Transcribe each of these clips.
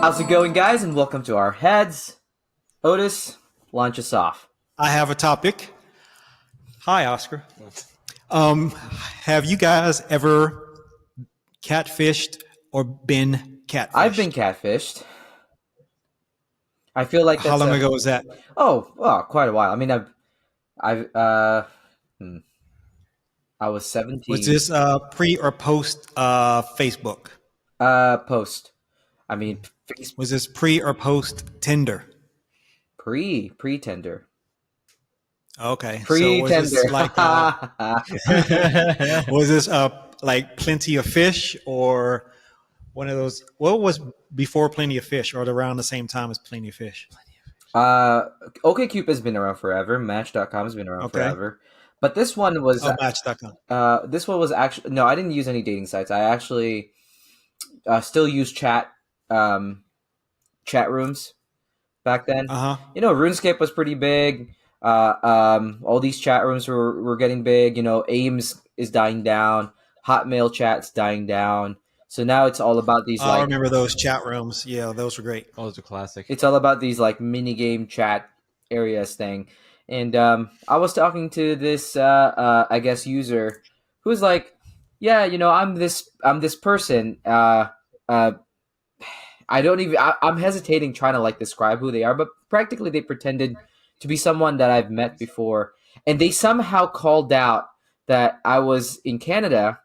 How's it going, guys? And welcome to our heads. Otis, launch us off. I have a topic. Hi, Oscar. Have you guys ever catfished or been catfished? I've been catfished. I feel like that's How long ago was that? Quite a while. I mean, I was 17. Was this pre or post Facebook? Post. I mean, Was this pre or post Tinder? Pre-tender. Okay. Pre-tender. So was this like Plenty of Fish or one of those? What was before Plenty of Fish or around the same time as Plenty of Fish? OkCupid's been around forever. Match.com has been around forever. But this one was Match.com. This one was actually no. I didn't use any dating sites. I actually still use chat rooms back then. You know, RuneScape was pretty big. All these chat rooms were getting big. You know, AIMS is dying down. Hotmail chat's dying down. So now it's all about these. I remember those chat rooms. Yeah, those were great. Oh, those are classic. It's all about these like mini game chat areas thing. And I was talking to this I guess user who's like, yeah, you know, I'm this person. I'm hesitating trying to like describe who they are, but practically they pretended to be someone that I've met before, and they somehow called out that I was in Canada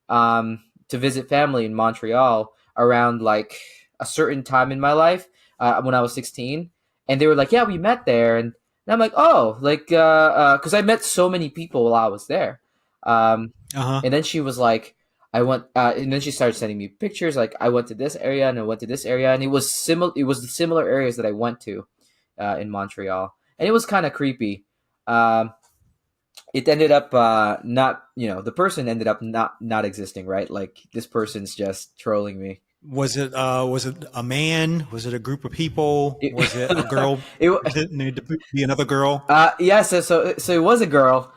to visit family in Montreal around like a certain time in my life when I was 16, and they were like, yeah, we met there, and I'm like, oh, like because I met so many people while I was there, and then she was like, I went, and then she started sending me pictures. Like I went to this area and I went to this area, and it was similar. It was the similar areas that I went to in Montreal, and it was kind of creepy. It ended up not, you know, the person ended up not existing, right? Like this person's just trolling me. Was it a man? Was it a group of people? Was it a girl? Did it need to be another girl? Yes. So it was a girl.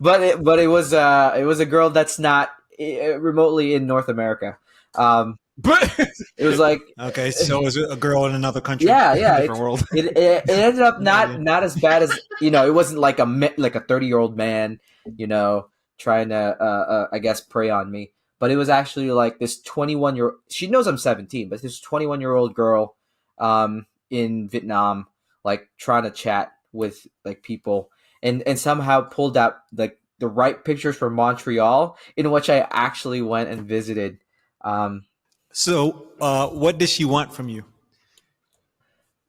but it was a girl that's not remotely in North America. But it was like, okay, so it was a girl in another country. Yeah, different world. It ended up not as bad as, you know. It wasn't like a 30-year-old man, you know, trying to I guess prey on me. But it was actually like this 21-year. She knows I'm 17, but this 21-year-old girl in Vietnam, like trying to chat with like people. And somehow pulled out like the right pictures from Montreal, in which I actually went and visited. So what did she want from you?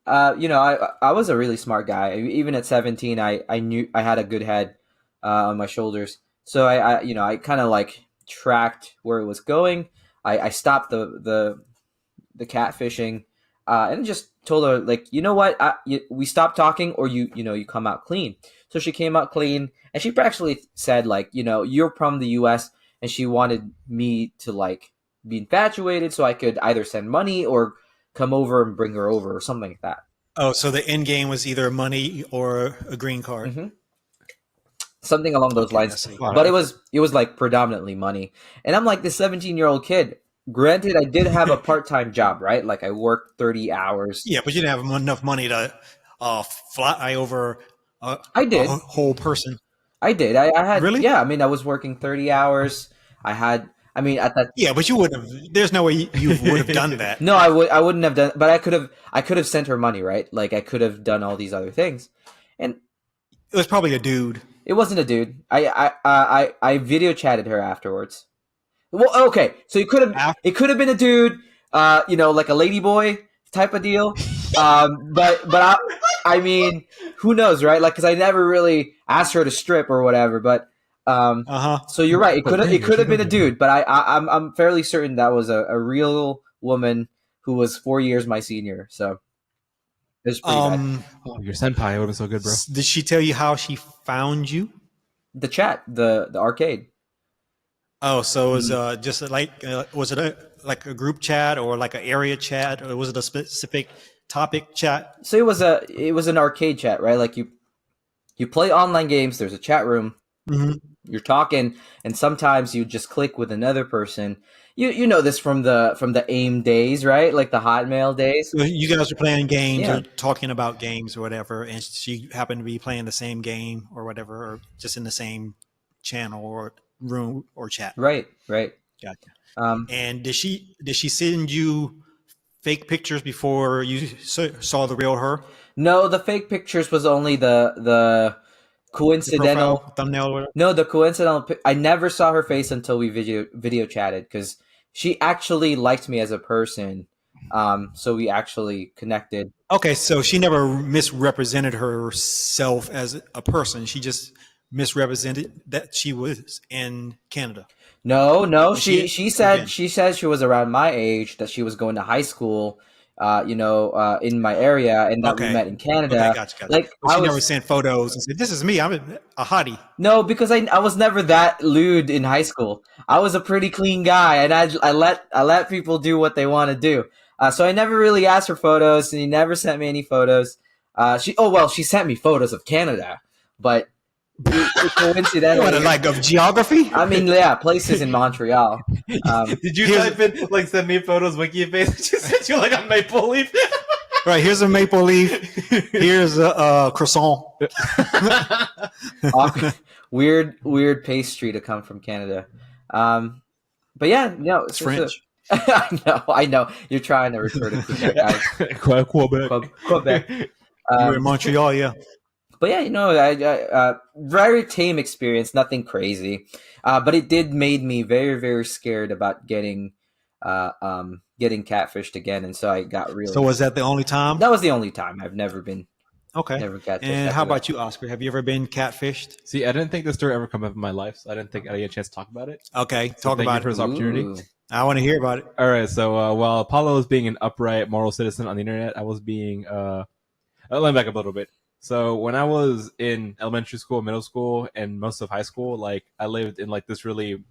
You know, I was a really smart guy. Even at 17, I knew I had a good head on my shoulders. So I kind of like tracked where it was going. I stopped the catfishing and just told her, like, you know what, we stopped talking, or you come out clean. So she came out clean, and she actually said, like, you know, you're from the U.S., and she wanted me to like be infatuated so I could either send money or come over and bring her over or something like that. Oh, so the end game was either money or a green card. Mm-hmm. Something along those lines. But it was like predominantly money. And I'm like this 17-year-old kid. Granted, I did have a part-time job, right? Like I worked 30 hours. Yeah, but you didn't have enough money to fly over I did. a whole person. I did. I had. Really? Yeah, I mean, I was working 30 hours. At that. Yeah, but you wouldn't have. There's no way you would have done that. No, I wouldn't have done. But I could have sent her money, right? Like I could have done all these other things, and it was probably a dude. It wasn't a dude. I video chatted her afterwards. Well, okay, so it could have been a dude, you know, like a lady boy type of deal. But I mean, who knows, right? Like, because I never really asked her to strip or whatever. But so you're right. It could have been a dude, but I'm fairly certain that was a real woman who was 4 years my senior. So it was pretty bad. Oh, your senpai would have been so good, bro. Did she tell you how she found you? The chat, the arcade. Oh, so it was just like was it a group chat or like an area chat, or was it a specific topic chat? So it was an arcade chat, right? Like you play online games. There's a chat room, you're talking, and sometimes you just click with another person. You know this from the AIM days, right? Like the Hotmail days. You guys were playing games Yeah. or talking about games or whatever, and she happened to be playing the same game or whatever, or just in the same channel or room or chat. Right. Gotcha. Um, And did she send you fake pictures before you saw the real her? no, the fake pictures was only the The coincidental. profile thumbnail or whatever? No, the coincidental. I never saw her face until we video chatted because she actually liked me as a person. So we actually connected. Okay, so she never misrepresented herself as a person. She just misrepresented that she was in Canada. No, And she said she was around my age, that she was going to high school, in my area, and that we Okay. met in Okay, Canada. gotcha. Like But I she never was sent photos and said, "This is me. I'm a hottie." no, because I was never that lewd in high school. I was a pretty clean guy, and I let people do what they want to do. So I never really asked for photos, and he never sent me any photos. She sent me photos of Canada, but coincidentally, What, like of geography? I mean, yeah, places in Montreal. Did you Here's- type in like send me photos wiki face? She sent you like a maple leaf. Right, here's a maple leaf. Here's a croissant. Awkward- weird pastry to come from Canada. But yeah, no, It's French. I know. You're trying to refer to Quebec. Quebec. Quebec. You were in Montreal, yeah. But yeah, I very tame experience, nothing crazy. But it did made me very, very scared about getting catfished again, and so I got really. So was that the only time? That was the only time. I've never been Okay. catfished. And after how that. about you, Oscar? Have you ever been catfished? See, I didn't think this story ever come up in my life, so I didn't think I had a chance to talk about it. Okay, So talk thank about you for it. this opportunity. Ooh. I want to hear about it. All right, so while Apollo was being an upright, moral citizen on the internet, I was being. Let me back up a little bit. So when I was in elementary school, middle school, and most of high school, like I lived in like this really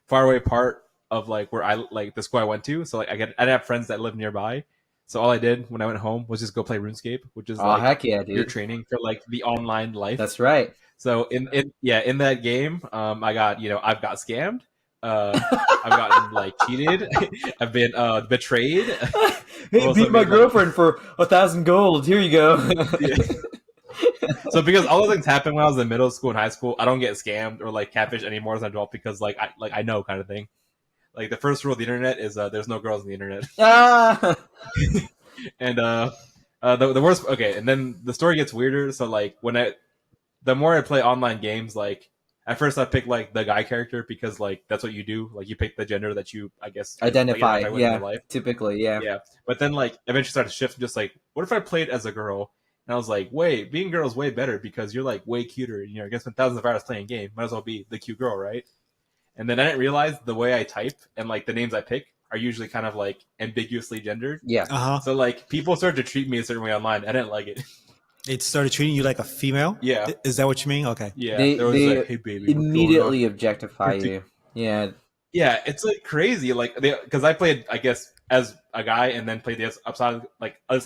far away part of like where I like the school I went to. So like I didn't have friends that lived nearby. So all I did when I went home was just go play RuneScape, which is Oh like heck yeah, your dude! training for like the online life. That's right. So in that game, I got I've got scammed. I've gotten like cheated. I've been betrayed. Hey, Also beat my been, like- girlfriend for 1,000 gold. Here you go. So because all those things happened when I was in middle school and high school, I don't get scammed or like catfish anymore as an adult because I know kind of thing. Like the first rule of the internet is there's no girls on the internet. Ah! And the worst. Okay, and then the story gets weirder. So like the more I play online games, like at first I picked like the guy character because like that's what you do. Like you pick the gender that you Identify, with in your yeah. life. Typically, yeah. Yeah, but then like eventually started to shift. Just like, what if I played as a girl? And I was like, wait, being a girl is way better because you're like way cuter. You know, I guess spend thousands of hours playing a game, might as well be the cute girl, right? And then I didn't realize the way I type and like the names I pick are usually kind of like ambiguously gendered. Yeah. Uh-huh. So like people started to treat me a certain way online. I didn't like it. It started treating you like a female? Yeah. Is that what you mean? Okay. Yeah, They- there was they like, hey baby, what's going Immediately on? objectify you. Yeah. Yeah, it's like crazy. Like because I played, I guess, as a guy and then played the other side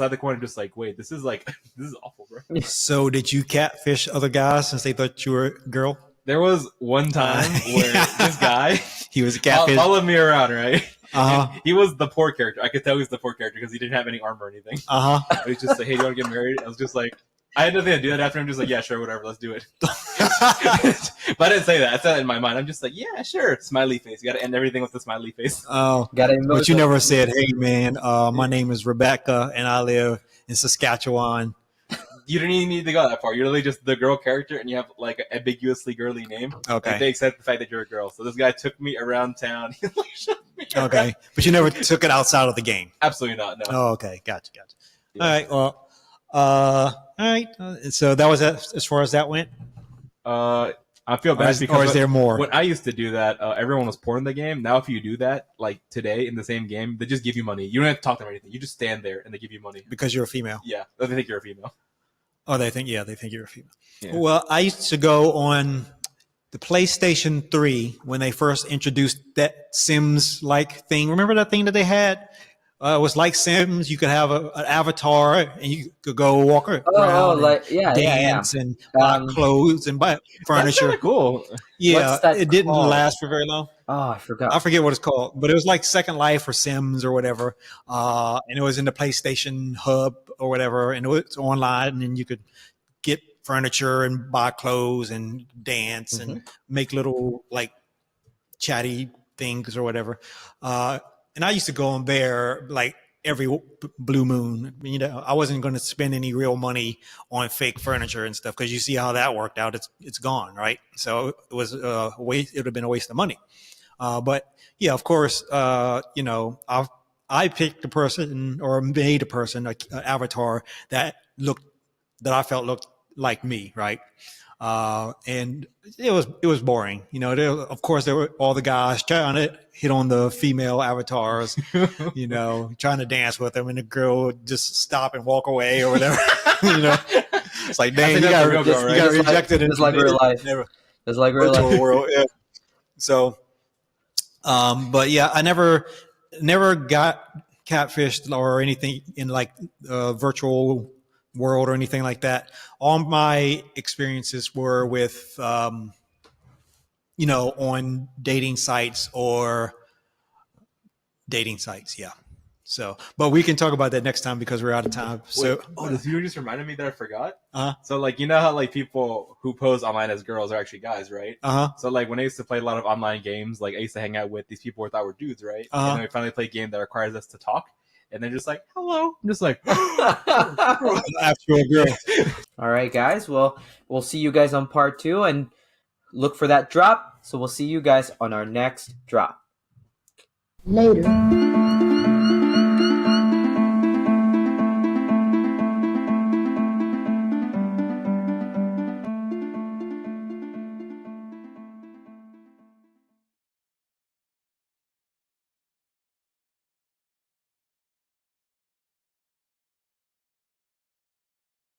of the coin. I'm just like, wait, this is like this is awful, bro. So did you catfish other guys since they thought you were a girl? There was one time where this guy He was a catfish. followed me around, right? Uh-huh. And he was the poor character. I could tell he was the poor character because he didn't have any armor or anything. Uh-huh. But he's just like, hey, do you want to get married? I was just like, I had nothing to do that after. I'm just like, yeah, sure, whatever, let's do it. But I didn't say that. I said it in my mind. I'm just like, yeah, sure, smiley face. You got to end everything with a smiley face. Oh. Gotta But you never said, hey, man, my name is Rebecca, and I live in Saskatchewan. You don't even need to go that far. You're literally just the girl character, and you have like an ambiguously girly name. Okay. Like, they accept the fact that you're a girl. So this guy took me around town. He like showed me around. Okay. But you never took it outside of the game. Absolutely not. No. Oh, okay. Gotcha. Yeah. All right. Well, all right. So that was as far as that went? I feel Or bad is because there more? when I used to do that, everyone was poor in the game. Now, if you do that, like today in the same game, they just give you money. You don't have to talk to them or anything. You just stand there and they give you money. Because you're a female. Yeah, they think you're a female. Oh, they think you're a female. Yeah. Well, I used to go on the PlayStation 3 when they first introduced that Sims-like thing. Remember that thing that they had It was like Sims. You could have an avatar, and you could go walk around and like yeah. dance and buy Um, clothes and buy That's furniture. kind of cool. Yeah, what's that it didn't called? last for very long. Oh, I forgot. I forget what it's called, but it was like Second Life or Sims or whatever. And it was in the PlayStation Hub or whatever, and it was online, and you could get furniture and buy clothes and dance and make little like chatty things or whatever. And I used to go on there like every blue moon. You know, I wasn't going to spend any real money on fake furniture and stuff because you see how that worked out. It's gone, right? So it was a waste. It would have been a waste of money. But yeah, of course, you know, I picked a person or made a person, an avatar that I felt looked like me, right? And it was boring. You know, of course, there were all the guys trying to hit on the female avatars, you know, trying to dance with them, and the girl would just stop and walk away or whatever. You know, it's like, dang, you got rejected in Just like real life. Just like real life. World. Yeah. So, but yeah, I never got catfished or anything in like virtual world or anything like that. All my experiences were with, you know, on dating sites or dating sites. Yeah. So, but we can talk about that next time because we're out of time. So, Wait, you just reminded me that I forgot. Uh-huh. So, like, you know how like people who pose online as girls are actually guys, right? So, like, when I used to play a lot of online games, like I used to hang out with these people I thought were dudes, right? And then we finally play a game that requires us to talk, and they're just like, "Hello," I'm just like, actual girl. All right, guys. Well, we'll see you guys on part 2, and look for that drop. So we'll see you guys on our next drop. Later.